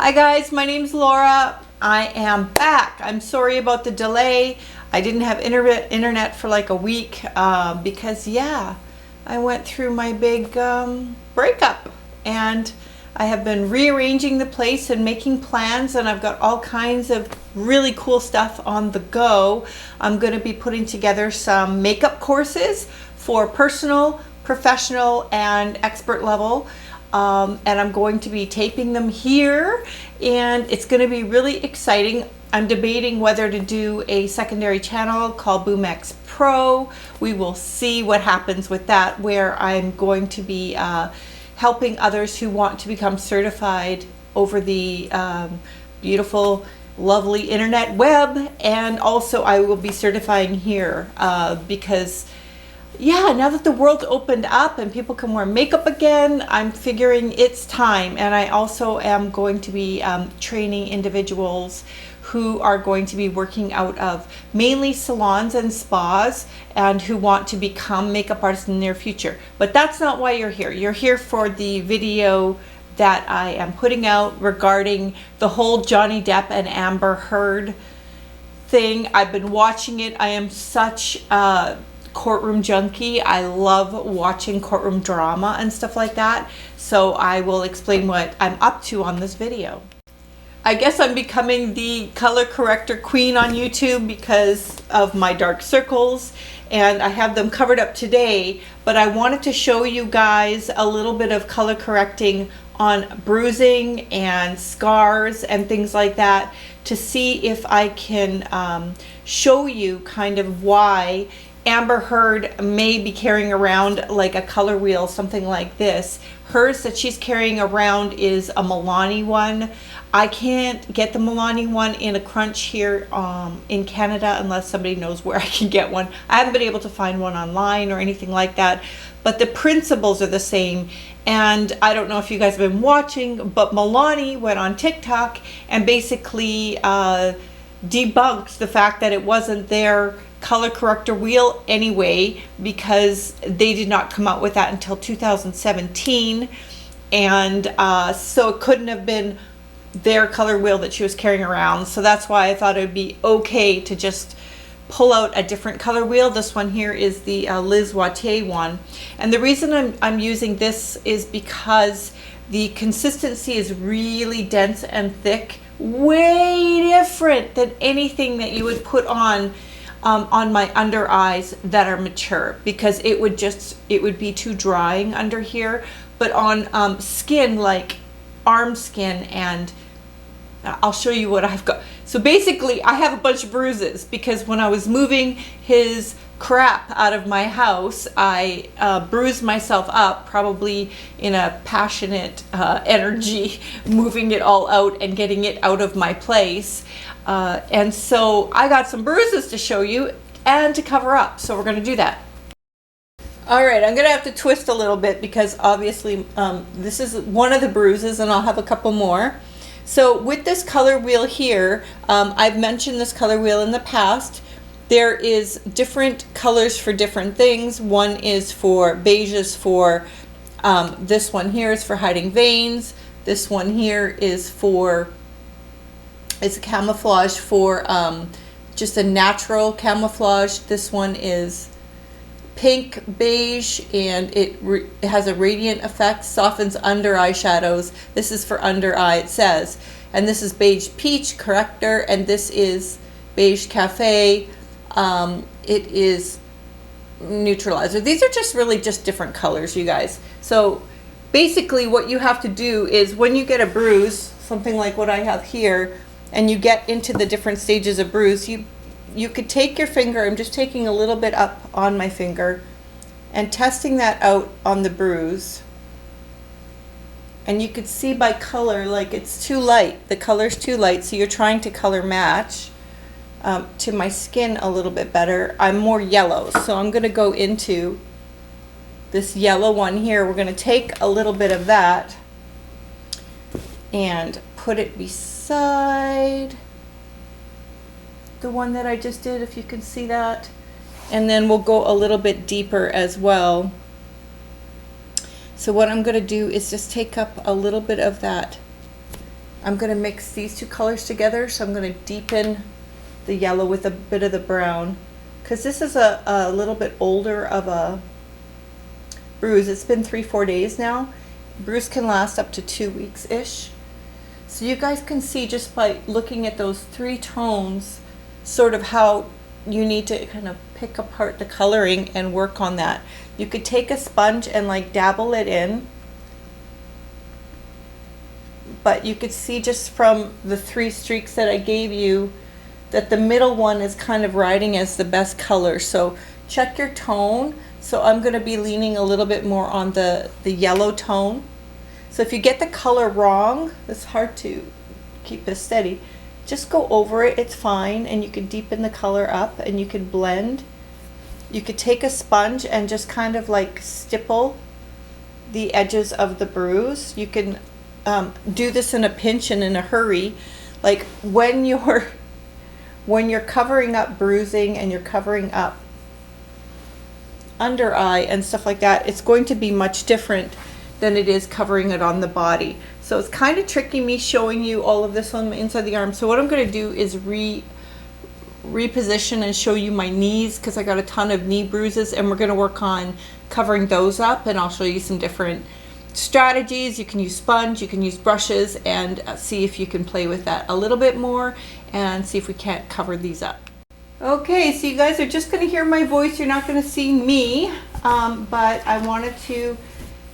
Hi guys, my name's Laura. I am back. I'm sorry about the delay. I didn't have internet for like a week because I went through my big breakup, and I have been rearranging the place and making plans, and I've got all kinds of really cool stuff on the go. I'm going to be putting together some makeup courses for personal, professional, and expert level. And I'm going to be taping them here, and it's going to be really exciting. I'm debating whether to do a secondary channel called BoomX Pro. We will see what happens with that, where I'm going to be helping others who want to become certified over the beautiful, lovely internet web, and also I will be certifying here because now that the world opened up and people can wear makeup again, I'm figuring it's time. And I also am going to be training individuals who are going to be working out of mainly salons and spas, and who want to become makeup artists in the near future. But that's not why you're here. You're here for the video that I am putting out regarding the whole Johnny Depp and Amber Heard thing. I've been watching it. I am such a courtroom junkie. I love watching courtroom drama and stuff like that. So I will explain what I'm up to on this video. I guess I'm becoming the color corrector queen on YouTube because of my dark circles, and I have them covered up today, but I wanted to show you guys a little bit of color correcting on bruising and scars and things like that, to see if I can show you kind of why Amber Heard may be carrying around like a color wheel, something like this. Hers that she's carrying around is a Milani one. I can't get the Milani one in a crunch here in Canada unless somebody knows where I can get one. I haven't been able to find one online or anything like that, but the principles are the same. And I don't know if you guys have been watching, but Milani went on TikTok and basically debunked the fact that it wasn't their color corrector wheel anyway, because they did not come out with that until 2017, and so it couldn't have been their color wheel that she was carrying around. So that's why I thought it would be okay to just pull out a different color wheel. This one here is the Liz Wattier one, and the reason I'm using this is because the consistency is really dense and thick, way different than anything that you would put on my under eyes that are mature, because it would be too drying under here. But on skin like arm skin, and I'll show you what I've got. So basically I have a bunch of bruises because when I was moving his crap out of my house, I bruised myself up, probably in a passionate energy, moving it all out and getting it out of my place. And so I got some bruises to show you and to cover up. So we're going to do that. All right, I'm going to have to twist a little bit because obviously this is one of the bruises, and I'll have a couple more. So with this color wheel here, I've mentioned this color wheel in the past. There is different colors for different things. One is for beiges for, this one here is for hiding veins. This one here is for, it's a camouflage for just a natural camouflage. This one is pink beige, and it has a radiant effect, softens under eye shadows. This is for under eye, it says. And this is beige peach corrector, and this is beige cafe. It is neutralizer. These are just really just different colors, you guys. So basically what you have to do is, when you get a bruise, something like what I have here, and you get into the different stages of bruise, you could take your finger, I'm just taking a little bit up on my finger and testing that out on the bruise. And you could see by color, like it's too light. The color's too light, so you're trying to color match to my skin a little bit better. I'm more yellow, so I'm going to go into this yellow one here. We're going to take a little bit of that and put it beside the one that I just did, if you can see that. And then we'll go a little bit deeper as well. So what I'm going to do is just take up a little bit of that I'm going to mix these two colors together. So I'm going to deepen the yellow with a bit of the brown, because this is a little bit older of a bruise. It's been 3-4 days now. Bruise can last up to 2 weeks-ish. So you guys can see just by looking at those 3 tones sort of how you need to kind of pick apart the coloring and work on that. You could take a sponge and like dabble it in, but you could see just from the 3 streaks that I gave you that the middle one is kind of riding as the best color. So check your tone. So I'm going to be leaning a little bit more on the yellow tone. So if you get the color wrong, it's hard to keep this steady. Just go over it, it's fine, and you can deepen the color up and you can blend. You could take a sponge and just kind of like stipple the edges of the bruise. You can do this in a pinch and in a hurry. Like when you're covering up bruising and you're covering up under eye and stuff like that, it's going to be much different than it is covering it on the body. So it's kind of tricky me showing you all of this on the inside of the arm. So what I'm going to do is reposition and show you my knees, because I got a ton of knee bruises, and we're going to work on covering those up, and I'll show you some different strategies. You can use sponge, you can use brushes, and see if you can play with that a little bit more and see if we can't cover these up. Okay, so you guys are just going to hear my voice. You're not going to see me, but I wanted to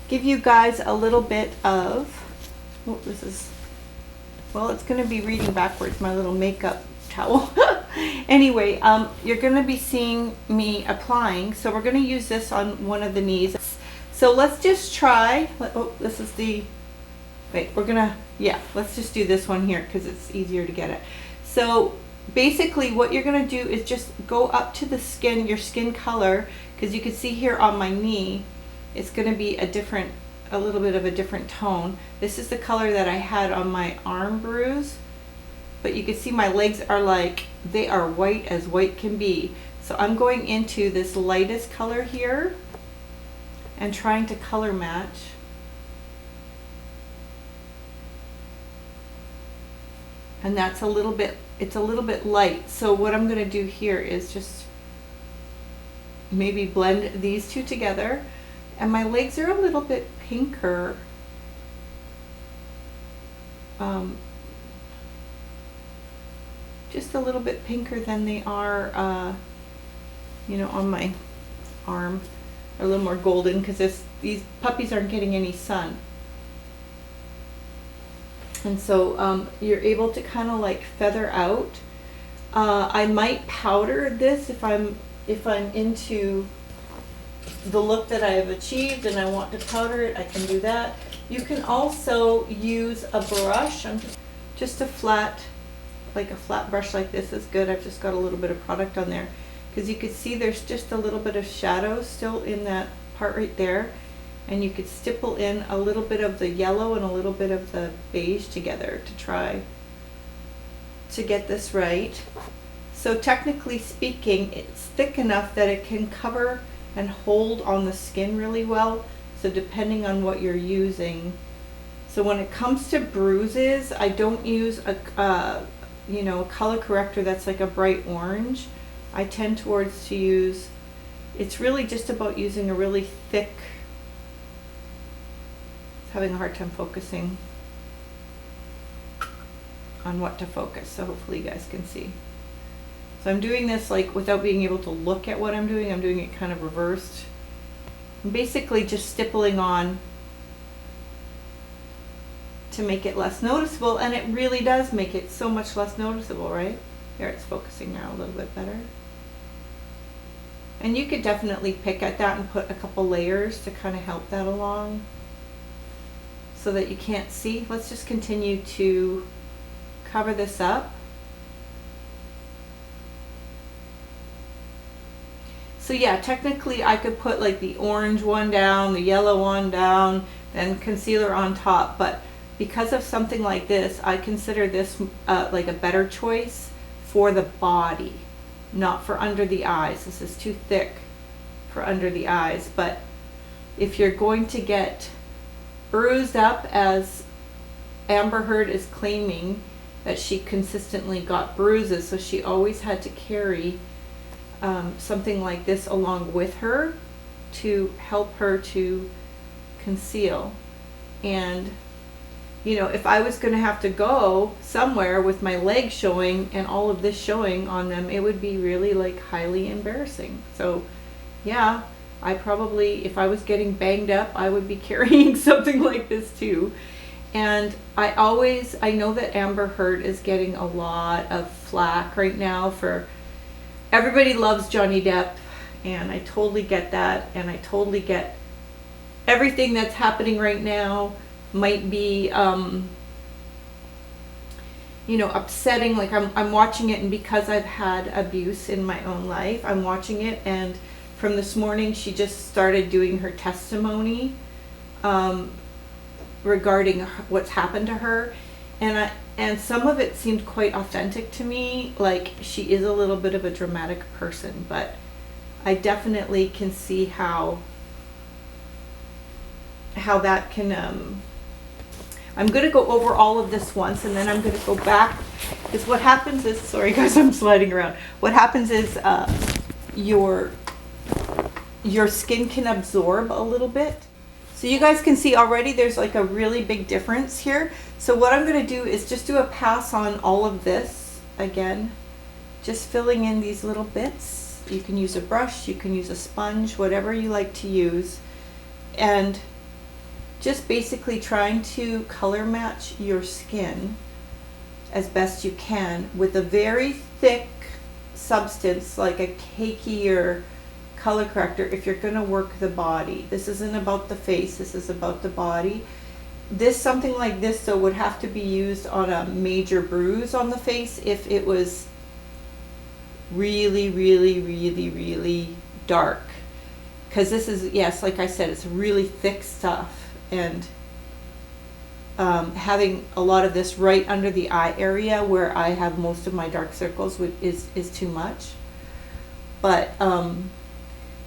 give you guys a little bit of, oh, this is, well, it's going to be reading backwards, my little makeup towel. Anyway, you're going to be seeing me applying. So we're going to use this on one of the knees. So let's just try, oh, this is the, wait, we're going to, yeah, let's just do this one here because it's easier to get it. So basically what you're going to do is just go up to the skin, your skin color, because you can see here on my knee, it's going to be a little bit of a different tone. This is the color that I had on my arm bruise, but you can see my legs are like, they are white as white can be. So I'm going into this lightest color here and trying to color match. And that's a little bit, it's a little bit light. So what I'm going to do here is just maybe blend these two together. And my legs are a little bit pinker. Just a little bit pinker than they are, you know, on my arm. They're a little more golden because these puppies aren't getting any sun. And so you're able to kind of like feather out. I might powder this if I'm into the look that I have achieved and I want to powder it, I can do that. You can also use a brush, just a flat, like a flat brush like this is good. I've just got a little bit of product on there because you can see there's just a little bit of shadow still in that part right there, and you could stipple in a little bit of the yellow and a little bit of the beige together to try to get this right. So technically speaking, it's thick enough that it can cover and hold on the skin really well. So depending on what you're using. So when it comes to bruises, I don't use a color corrector that's like a bright orange. I tend towards to use, it's really just about using a really thick, it's having a hard time focusing on what to focus. So hopefully you guys can see. So I'm doing this like without being able to look at what I'm doing. I'm doing it kind of reversed. I'm basically just stippling on to make it less noticeable, and it really does make it so much less noticeable, right? There, it's focusing now a little bit better. And you could definitely pick at that and put a couple layers to kind of help that along so that you can't see. Let's just continue to cover this up. So yeah, technically I could put like the orange one down, the yellow one down, and concealer on top, but because of something like this, I consider this like a better choice for the body, not for under the eyes. This is too thick for under the eyes, but if you're going to get bruised up as Amber Heard is claiming that she consistently got bruises, so she always had to carry something like this along with her to help her to conceal. And you know, if I was going to have to go somewhere with my legs showing and all of this showing on them, it would be really like highly embarrassing. So yeah, I probably, if I was getting banged up, I would be carrying something like this too. And I know that Amber Heard is getting a lot of flack right now for, everybody loves Johnny Depp, and I totally get that, and I totally get everything that's happening right now might be, you know, upsetting. Like I'm watching it, and because I've had abuse in my own life, I'm watching it, and from this morning, she just started doing her testimony regarding what's happened to her, and some of it seemed quite authentic to me. Like, she is a little bit of a dramatic person, but I definitely can see how that can. I'm going to go over all of this once, and then I'm going to go back, because what happens is, sorry guys, I'm sliding around. What happens is your skin can absorb a little bit. So you guys can see already there's like a really big difference here. So what I'm going to do is just do a pass on all of this again, just filling in these little bits. You can use a brush, you can use a sponge, whatever you like to use, and just basically trying to color match your skin as best you can with a very thick substance, like a cakier color corrector, if you're going to work the body. This isn't about the face, this is about the body. Something like this though would have to be used on a major bruise on the face if it was really, really, really, really dark. Because this is, yes, like I said, it's really thick stuff, and having a lot of this right under the eye area where I have most of my dark circles is too much. But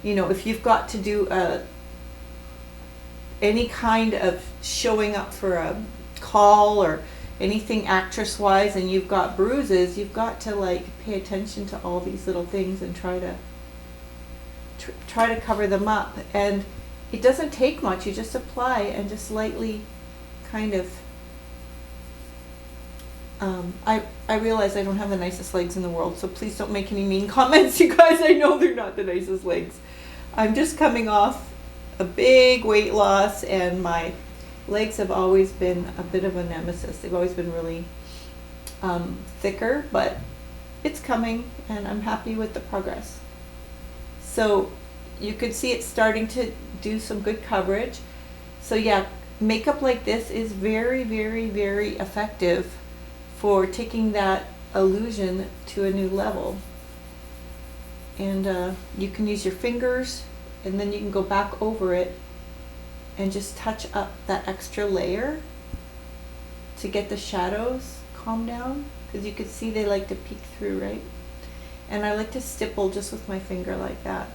you know, if you've got to do any kind of showing up for a call or anything actress wise, and you've got bruises, you've got to like pay attention to all these little things and try to cover them up. And it doesn't take much. You just apply and just lightly kind of I realize I don't have the nicest legs in the world, so please don't make any mean comments, you guys. I know they're not the nicest legs. I'm just coming off a big weight loss, and my legs have always been a bit of a nemesis. They've always been really thicker, but it's coming, and I'm happy with the progress. So you could see it's starting to do some good coverage. So yeah, makeup like this is very, very, very effective for taking that illusion to a new level. And you can use your fingers, and then you can go back over it and just touch up that extra layer to get the shadows calm down, because you can see they like to peek through, right? And I like to stipple just with my finger like that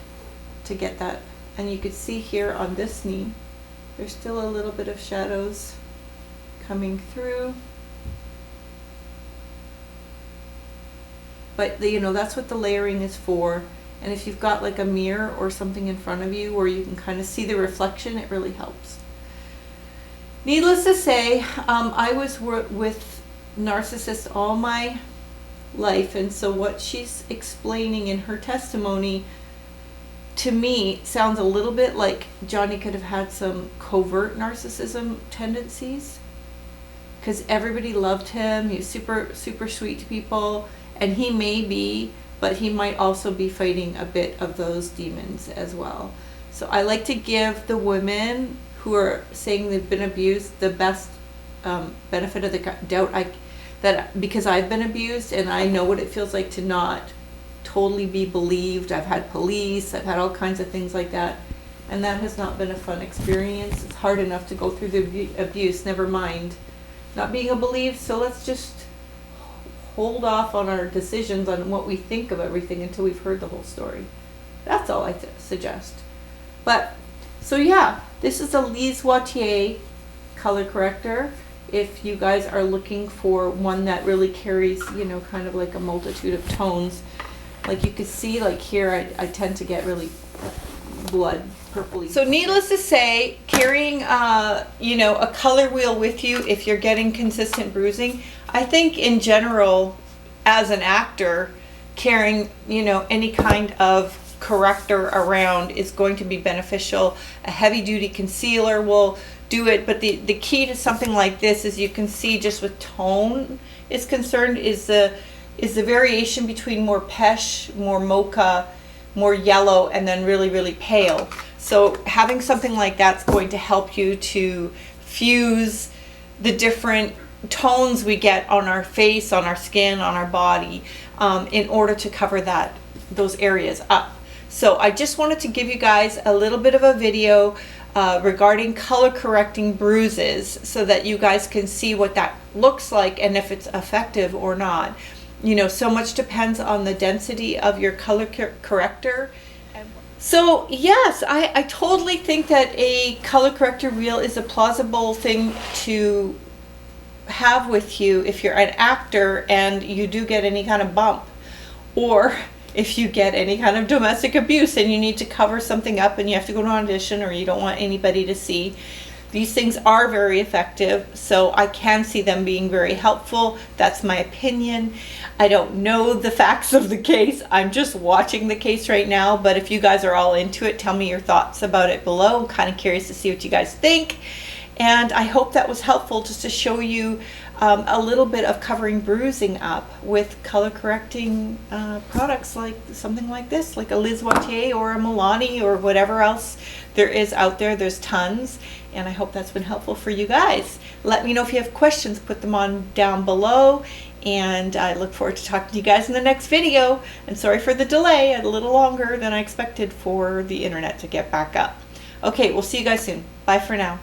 to get that. And you could see here on this knee, there's still a little bit of shadows coming through. But you know, that's what the layering is for. And if you've got like a mirror or something in front of you where you can kind of see the reflection, it really helps. Needless to say, I was with narcissists all my life, and so what she's explaining in her testimony to me sounds a little bit like Johnny could have had some covert narcissism tendencies, because everybody loved him. He was super, super sweet to people, and he may be, but he might also be fighting a bit of those demons as well. So I like to give the women who are saying they've been abused the best benefit of the doubt, because I've been abused and I know what it feels like to not totally be believed. I've had police, I've had all kinds of things like that, and that has not been a fun experience. It's hard enough to go through the abuse, never mind not being believed. So let's just hold off on our decisions on what we think of everything until we've heard the whole story. That's all I suggest. But so yeah, this is a Lise Wattier color corrector. if you guys are looking for one that really carries, you know, kind of like a multitude of tones. Like you can see, like here, I tend to get really blood purpley. So needless to say, carrying you know, a color wheel with you if you're getting consistent bruising, I think in general, as an actor, carrying, you know, any kind of corrector around is going to be beneficial. A heavy duty concealer will do it, but the key to something like this, as you can see just with tone is concerned, is the variation between more pesh, more mocha, more yellow, and then really, really pale. So having something like that's going to help you to fuse the different tones we get on our face, on our skin, on our body, in order to cover those areas up. So I just wanted to give you guys a little bit of a video regarding color correcting bruises so that you guys can see what that looks like and if it's effective or not. You know, so much depends on the density of your color corrector. So yes, I totally think that a color corrector wheel is a plausible thing to have with you if you're an actor and you do get any kind of bump, or if you get any kind of domestic abuse and you need to cover something up and you have to go to an audition or you don't want anybody to see. These things are very effective, so I can see them being very helpful. That's my opinion. I don't know the facts of the case. I'm just watching the case right now, but if you guys are all into it, tell me your thoughts about it below. I'm kind of curious to see what you guys think. And I hope that was helpful just to show you a little bit of covering bruising up with color correcting products like something like this, like a Liz Wattier or a Milani or whatever else there is out there. There's tons, and I hope that's been helpful for you guys. Let me know if you have questions, put them on down below, and I look forward to talking to you guys in the next video. And sorry for the delay, a little longer than I expected for the internet to get back up. Okay, we'll see you guys soon. Bye for now.